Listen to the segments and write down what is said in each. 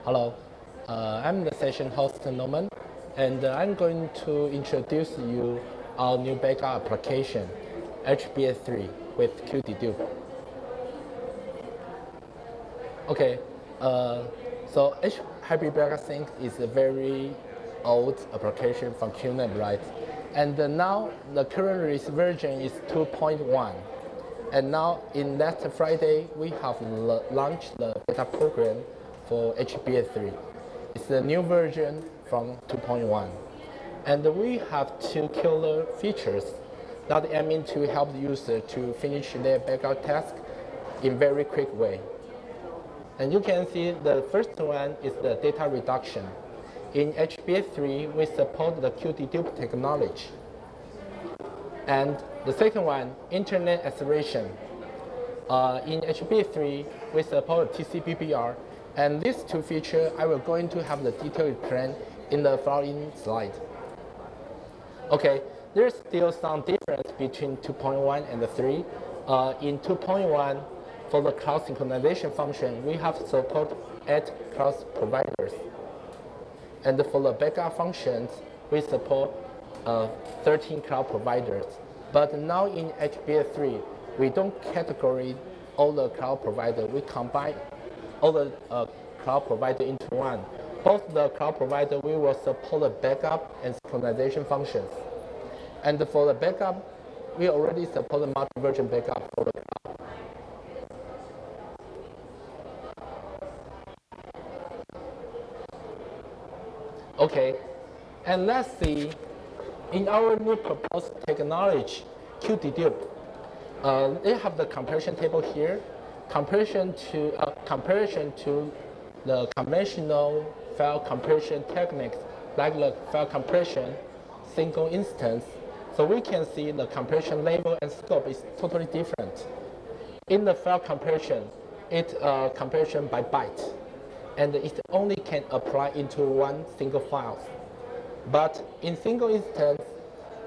Hello, I'm the session host Norman, and I'm going to introduce you our new backup application, HBS3 with QuDedup. Okay, so Hybrid Backup Sync is a very old application from QNAP, right? And now the current release version is 2.1. And now in last Friday, we have launched the beta program for HBS3. It's the new version from 2.1. And we have two killer features that aiming to help the user to finish their backup task in very quick way. And you can see the first one is the data reduction. In HBS3, we support the QuDedup technology. And the second one, internet acceleration. In HBS3, we support TCP/PR, and these two features I will going to have the detailed plan in the following slide. Okay, there's still some difference between 2.1 and 3. In 2.1, for the cloud synchronization function, we have support 8 cloud providers. And for the backup functions, we support 13 cloud providers. But now in HBS3, we don't categorize all the cloud providers. We combine all the cloud providers into one. Both the cloud provider, we will support the backup and synchronization functions. And for the backup, we already support the multi-version backup for the cloud. Okay, and let's see, in our new proposed technology, QuDedup, they have the comparison table here. Comparison to the conventional file compression techniques like the file compression, single instance. So we can see the compression level and scope is totally different. In the file compression, it's compression by byte, and it only can apply into one single file. But in single instance,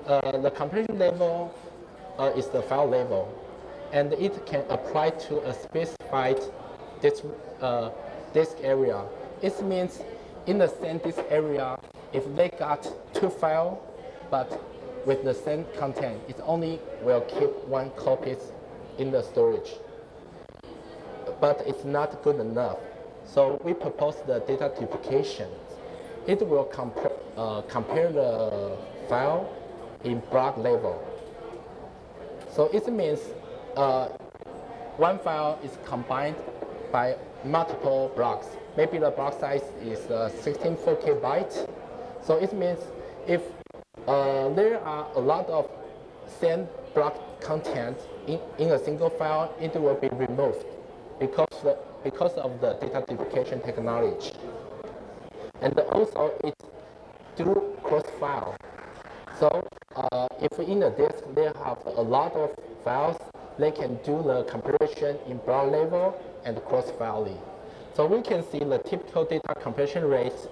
the compression level is the file level, and it can apply to a specified disk area. It means in the same disk area, if they got two files, but with the same content, it only will keep one copy in the storage. But it's not good enough. So we propose the data duplication. It will compare the file in block level. So it means one file is combined by multiple blocks. Maybe the block size is 16 bytes. So it means if there are a lot of same block content in a single file, it will be removed because of the data duplication technology. And also it do cross-file. So if in the disk they have a lot of files, they can do the compression in block level and cross-filing. So we can see the typical data compression rates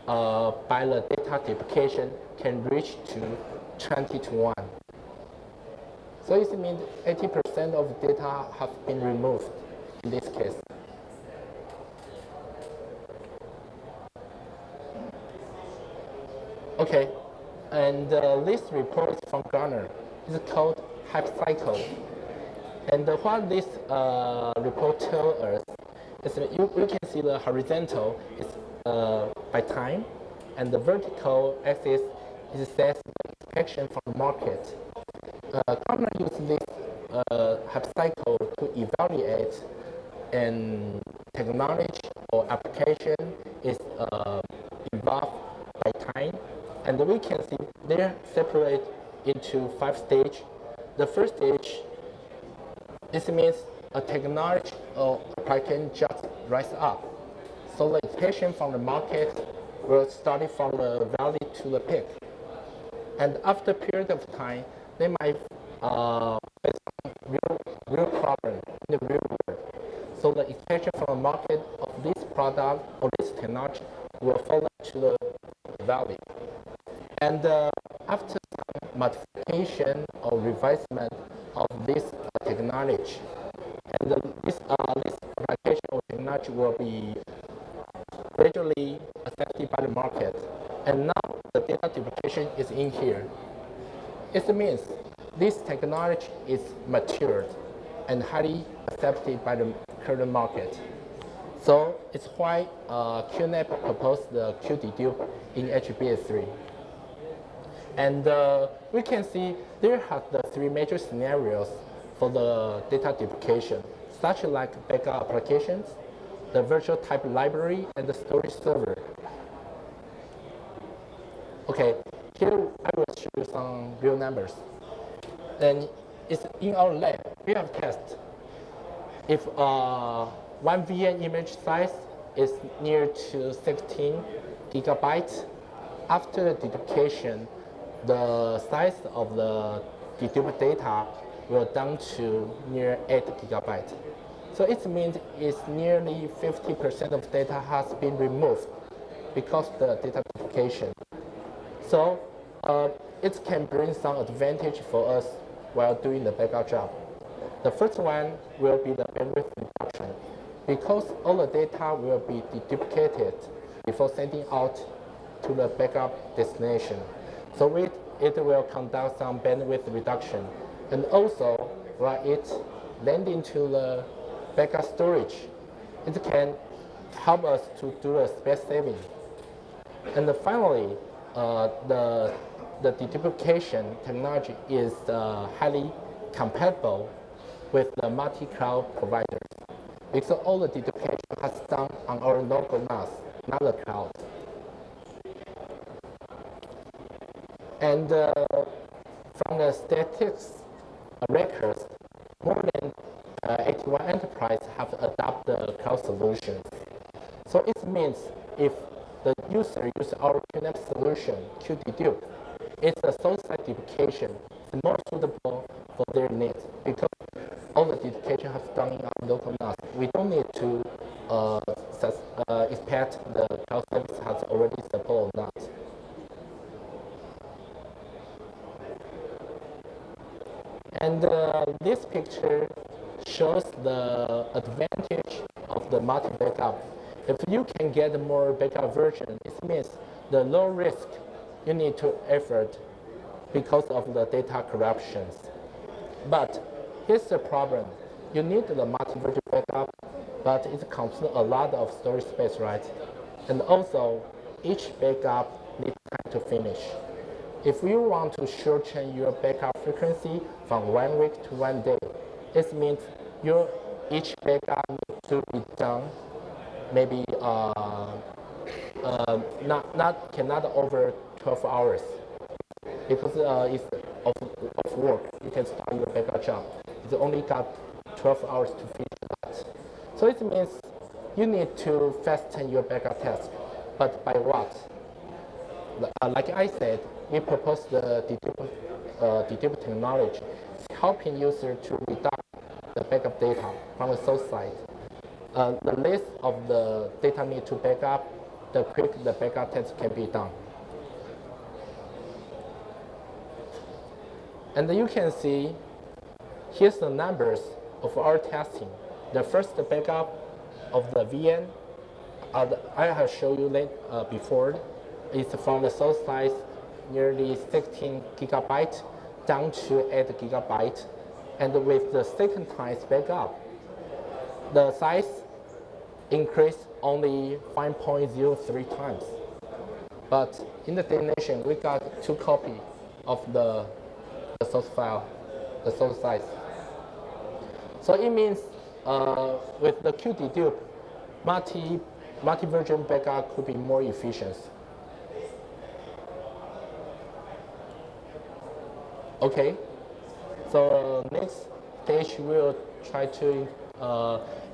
by the data duplication can reach to 20:1. So it means 80% of data have been removed in this case. Okay, and this report is from Gartner. It's called Hype Cycle. And what this report tells us is that you can see the horizontal is by time, and the vertical axis is says the expectation from the market. Gartner uses this Hype Cycle to evaluate and technology or application is involved by time. And we can see they're separate into 5 stages. The first stage, this means a technology or application just rise up. So the expectation from the market will start from the valley to the peak. And after a period of time, they might face real problem in the real world. So the expectation from the market of this product or this technology will fall to the valley. And after some modification or revisement of this technology, and this application or technology will be gradually accepted by the market. And now the data duplication is in here. It means this technology is matured and highly accepted by the current market. So it's why QNAP proposed the QuDedup in HBA3. And we can see there are the three major scenarios for the data duplication, such like backup applications, the virtual type library, and the storage server. Okay, here I will show you some real numbers. And it's in our lab, we have tested if one VM image size is near to 16 gigabytes. After the duplication, the size of the deduped data will down to near 8 gigabytes. So it means it's nearly 50% of data has been removed because of the data duplication. So it can bring some advantage for us while doing the backup job. The first one will be the bandwidth reduction, because all the data will be deduplicated before sending out to the backup destination. So it will conduct some bandwidth reduction. And also, while it land into the backup storage, it can help us to do a space saving. And finally, the deduplication technology is highly compatible with the multi-cloud providers, because all the deduplication has done on our local NAS, not the cloud. And from the statistics records, more than 81 enterprises have adopted the cloud solutions. So it means if the user uses our QNAP solution, QuDedup, it's a source-side duplication. It's more suitable for their needs because all the duplication has done in our local NAS. We don't need to expect the cloud service has already support or not. And this picture shows the advantage of the multi-backup. If you can get more backup version, it means the low risk you need to effort because of the data corruptions. But here's the problem. You need the multi-version backup, but it consumes a lot of storage space, right? And also, each backup needs time to finish. If you want to shorten your backup frequency from 1 week to 1 day, it means each backup needs to be done maybe cannot over 12 hours because it's of work. You can start your backup job. It's only got 12 hours to finish that. So it means you need to fasten your backup task. But by what? Like I said, we propose the dedupe technology, helping users to reduce the backup data from the source side. The list of the data need to backup, the quick the backup test can be done. And you can see, here's the numbers of our testing. The first backup of the VM, I have shown you before, is from the source size nearly 16 gigabytes down to 8 gigabytes. And with the second time backup, the size increased only 5.03 times. But in the destination, we got 2 copies of the source file, the source size. So it means with the QuDedup, multi-version backup could be more efficient. Okay, so next stage we'll try to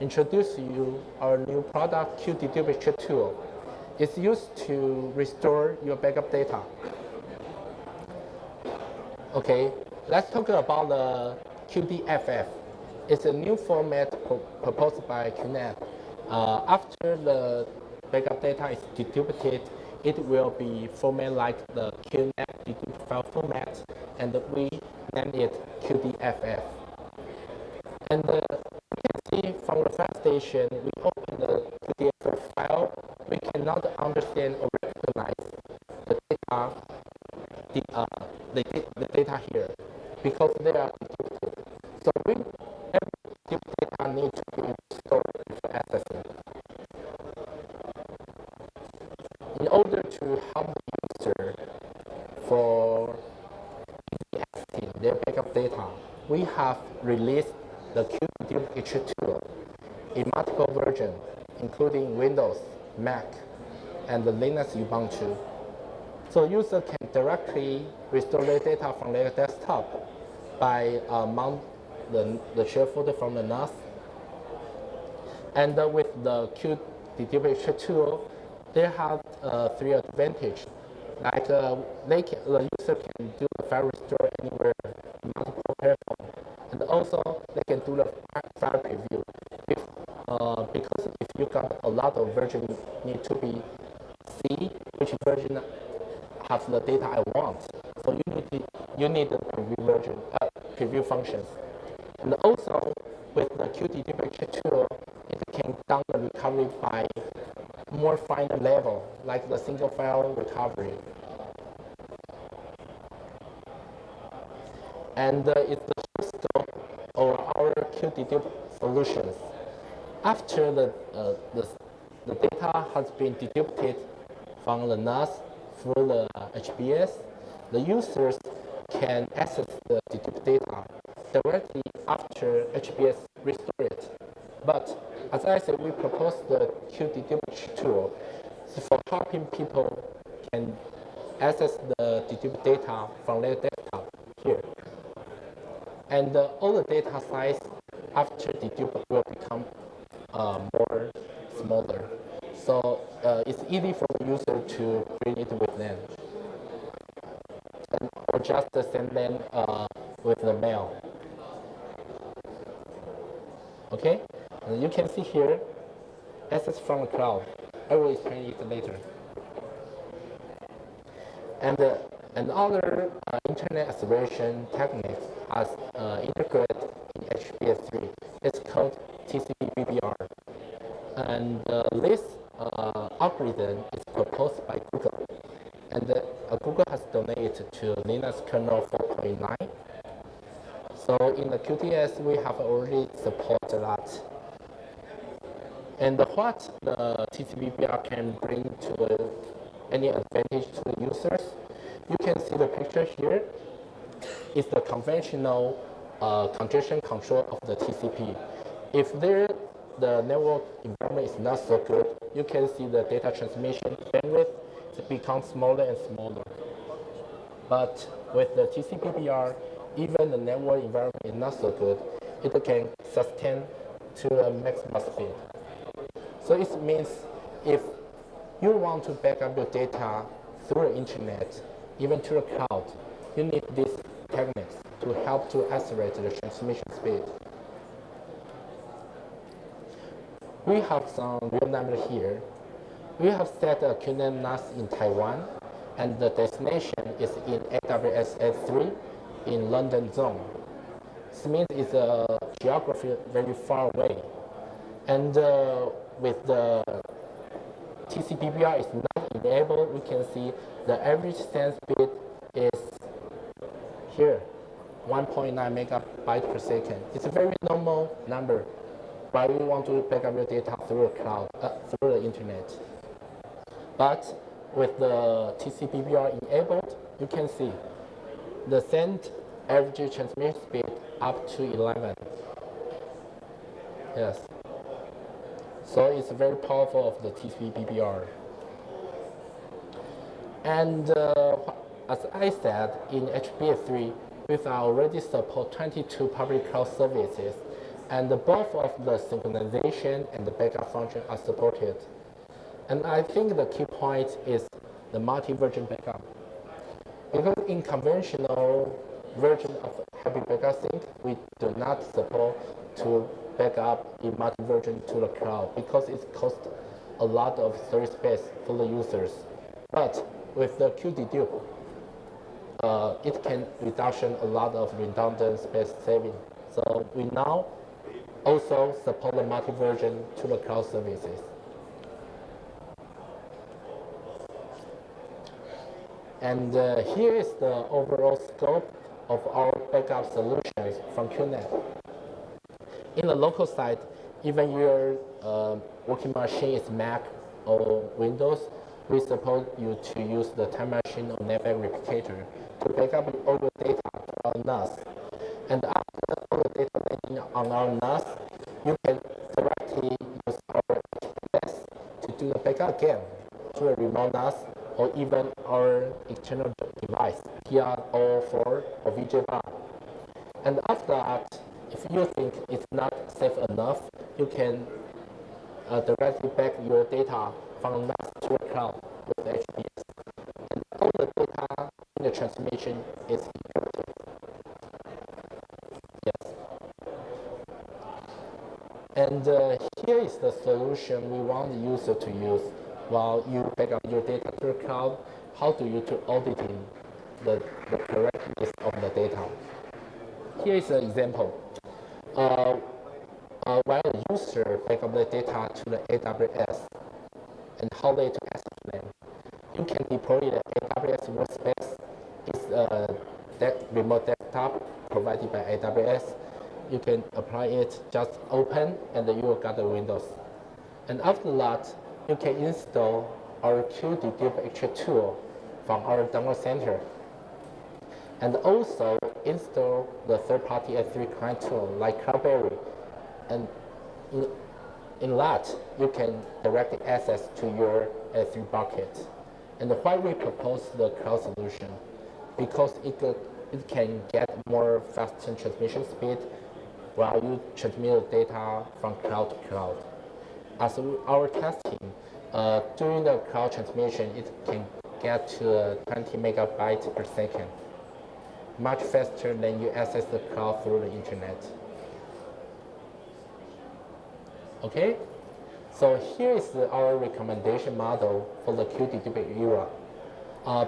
introduce you our new product, QuDedup tool. It's used to restore your backup data. Okay, let's talk about the QDFF. It's a new format proposed by QNAP. After the backup data is deduplicated, it will be format like the QNAP dedupe file format, and we name it QDFF. And you can see from the file station, we open the QDFF file we cannot understand or recognize the data, the data here because they are decrypted. So every data needs to be stored before accessing. In order to help the user for accessing their backup data, we have released the QuDedup H2 in multiple versions, including Windows, Mac, and the Linux Ubuntu. So users can directly restore their data from their desktop by mount the share folder from the NAS. And with the QuDedup H2, they have three advantages. Like the user can do the file restore anywhere, multiple platforms, and also they can do the file preview. Because if you got a lot of versions, you need to be see which version has the data I want. So you need the preview functions. And also with the QuDedup H2, it can down the recovery by more fine level, like the single file recovery. And it's the full scope of our QuDedup solutions. After the data has been deduped from the NAS through the HBS, the users can access the deduped data directly after HBS restore it. But as I said, we propose the QuDedup tool for helping people can access the deduped data from their desktop here. And all the data size after dedupe will become more smaller. So it's easy for the user to bring it with them, or just send them with the mail. Okay, and you can see here, access from the cloud. I will explain it later. And other internet acceleration techniques as integrated in HBS3. It's called TCP/BBR. And this algorithm is proposed by Google. And Google has donated to Linux kernel 4.9. So in the QTS, we have already supported that. And what the TCP/BBR can bring to any advantage to the users, you can see the picture here is the conventional congestion control of the TCP. If the network environment is not so good, you can see the data transmission bandwidth becomes smaller and smaller. But with the TCP/BBR, even the network environment is not so good, it can sustain to a maximum speed. So it means if you want to back up your data through the internet, even to the cloud, you need these techniques to help to accelerate the transmission speed. We have some real numbers here. We have set a QNAP NAS in Taiwan, and the destination is in AWS S3 in London zone. This means it's a geography very far away. And with the TCP/BBR is not enabled, we can see the average send speed is here, 1.9 megabytes per second. It's a very normal number, but we want to back up your data through the cloud, through the internet. But with the TCP/BBR enabled, you can see the send average transmission speed up to 11. Yes. So it's very powerful of the TCP/BBR. And as I said, in HBS3, we already support 22 public cloud services, and both of the synchronization and the backup function are supported. And I think the key point is the multi-version backup. Because in conventional version of Happy Backup Sync, we do not support to back up in multi-version to the cloud because it costs a lot of storage space for the users. But with the QuDedup, it can reduction a lot of redundant space saving. So we now also support the multi-version to the cloud services. And here is the overall scope of our backup solutions from QNAP. In the local side, even your working machine is Mac or Windows, we support you to use the Time Machine or NetBank Replicator to back up all your data to our NAS. And after all the data landing on our NAS, you can directly use our HPS to do the backup again to a remote NAS or even our external device, TR-004 or VJ-bar. And after that, if you think it's not safe enough, you can directly back your data from NAS to a cloud with HPS. And all the data in the transmission is encrypted. Yes. And here is the solution we want the user to use while you back up your data to the cloud. How do you to auditing the correctness of the data? Here is an example. While the user back up the data to the AWS and how they to access them, you can deploy the AWS workspace. It's a remote desktop provided by AWS. You can apply it, just open, and you will get the Windows. And after that, you can install our QuDedup extra tool from our download center. And also install the third-party S3 client tool like Cloudberry. And in that, you can directly access to your S3 bucket. And why we propose the cloud solution? Because it can get more faster transmission speed while you transmit the data from cloud to cloud. As our testing, during the cloud transmission, it can get to 20 megabytes per second, much faster than you access the cloud through the internet. Okay, so here is our recommendation model for the QuDedup era.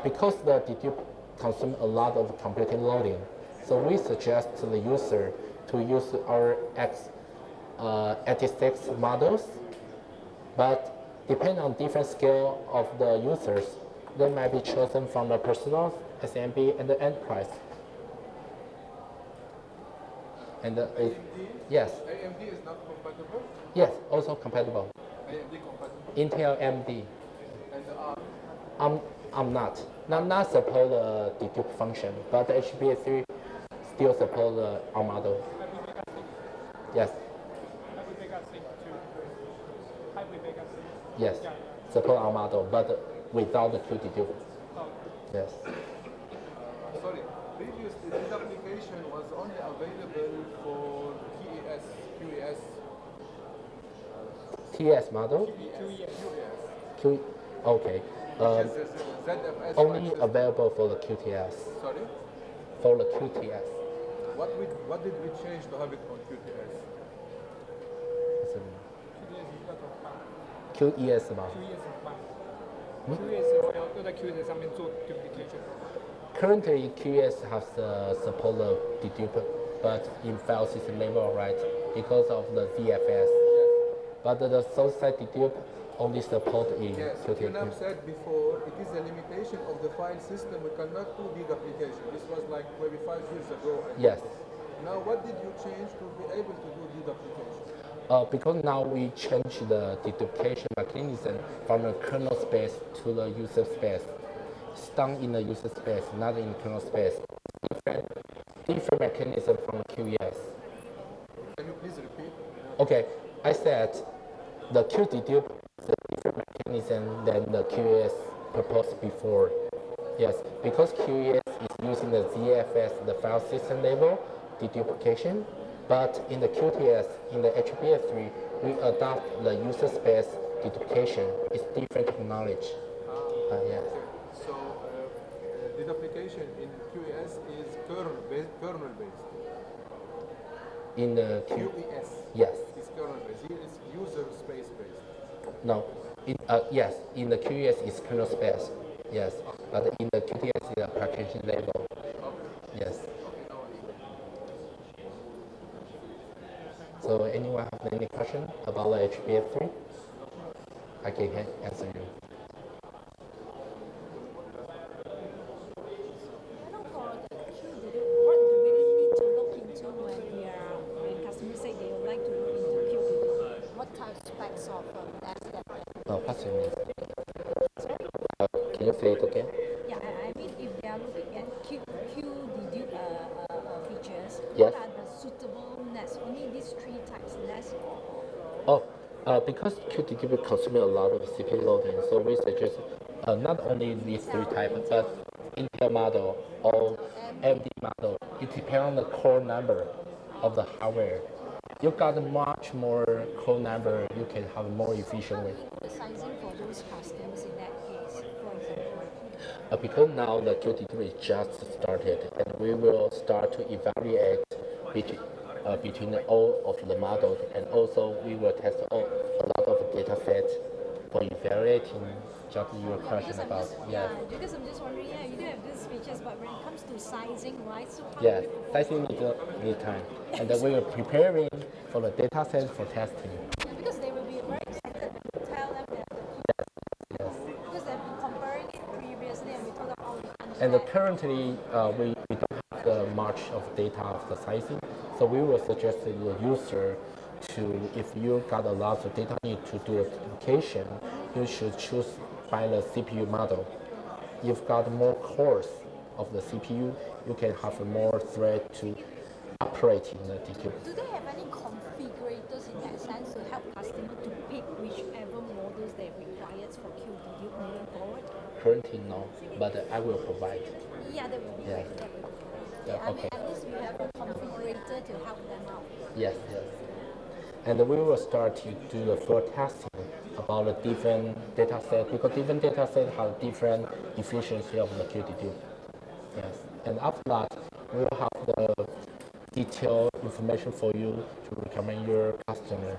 Because the dedupe consumes a lot of computing loading, so we suggest to the user to use our x86 models, but depending on different scale of the users, they might be chosen from the personal, SMB, and the enterprise. And yes. AMD is not compatible? Yes, also compatible. AMD compatible? Intel AMD. And I'm not support the dedupe function, but the HBA3 still support the ARM model. Yes. Yes, support our model, but without the QuDedup. Yes. Sorry, previously this application was only available for QES. TS model? QES. Okay. ZFS Only available for the QTS. Sorry? For the QTS. What did we change to have it on QTS? QES 吗 ？Currently, QES has support the dedupe, but in file system level, right? Because of the ZFS. But the source-side dedupe only support in yes, QTS. QNAP said before, it is a limitation of the file system. We cannot do deduplication. This was like maybe 5 years ago. Yes. Now, what did you change to be able to do deduplication? Because now we change the deduplication mechanism from the kernel space to the user space. It's done in the user space, not in kernel space. Different mechanism from QES. Can you please repeat? Okay, I said the QDedupe is a different mechanism than the QES proposed before. Yes, because QES is using the ZFS, the file system level deduplication, but in the QTS, in the HBA3, we adopt the user space deduplication. It's different technology. Yes. Okay. So deduplication in QES is kernel-based. In the QES. Yes. It's kernel-based. Here it's user space-based. No. Yes. In the QES is kernel space. Yes. But in the QTS is application level. Okay. Yes. Okay, now So anyone have any question about the HBA3? I can answer you. aspects of NAS that What's your name? sorry? Can you say it again? Yeah, I mean, if they are looking at QDedup features, Yes. what are the suitable NAS? Only these three types NAS or Oh, because QuDedup consumes a lot of CPU loading, so we suggest not only these three types, but Intel model or AMD model. It depends on the core number of the hardware. You got much more core number, you can have more efficient way. the sizing for those customers in that case, for example? Because now the QuDedup is just started, and we will start to evaluate between all of the models, and also we will test a lot of data sets for evaluating just your question about Because I'm just wondering, yeah, you do have these features, but when it comes to sizing, right? So how yeah, do you propose? sizing need time, and then we are preparing for the data set for testing. Yeah, because they will be very excited when you tell them that Yes. because they've been comparing it previously, and we told them, oh, we And understand. currently, we don't have much of data of the sizing, so we will suggest to the user to, if you got a lot of data need to do application, you should choose by the CPU model. You've got more cores of the CPU, you can have more thread to operate in the DQ. Do they have any configurators in that sense to help customers to pick whichever models they require for QDU moving forward? Currently, no, but I will provide. Yeah, that would be Yeah. great. That would be great. Yeah, I okay. mean, at least we have a configurator to help them out. Yes, yes. And we will start to do the full testing about the different data set, because different data set have different efficiency of the QDD. Yes. And after that, we will have the detailed information for you to recommend your customer.